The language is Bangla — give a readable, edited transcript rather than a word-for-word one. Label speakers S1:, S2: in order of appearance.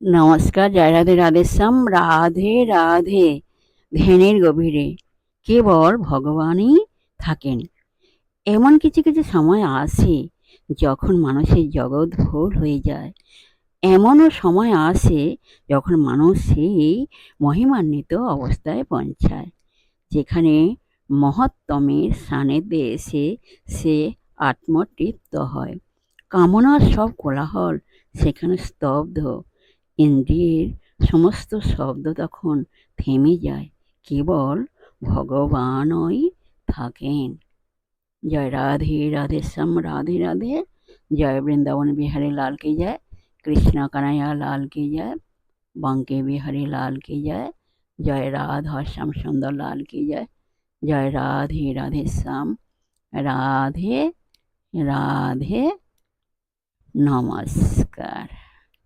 S1: নমস্কার, জয় রাধে রাধেশ্যাম। রাধে রাধে। ধ্যানের গভীরে কেবল ভগবানই থাকেন। এমন কিছু কিছু সময় আসে যখন মানুষের জগৎ ভুল হয়ে যায়। এমনও সময় আসে যখন মানুষ সেই মহিমান্বিত অবস্থায় পৌঁছায়, যেখানে মহত্তমের সান্নিধ্যে এসে সে আত্মতৃপ্ত হয়। কামনার সব কোলাহল সেখানে স্তব্ধ। ইন্দ্রিয়ের সমস্ত শব্দ তখন থেমে যায়। কেবল ভগবানই থাকেন। জয় রাধে রাধে শ্যাম। রাধে রাধে। জয় বৃন্দাবন বিহারী লাল কি জয়। কৃষ্ণ কানাইয়া লাল কি জয়। বাঙ্কে বিহারী লাল কি জয়। জয় রাধা শ্যাম সুন্দর লাল কি জয়। জয় রাধে রাধে শ্যাম। রাধে রাধে। নমস্কার।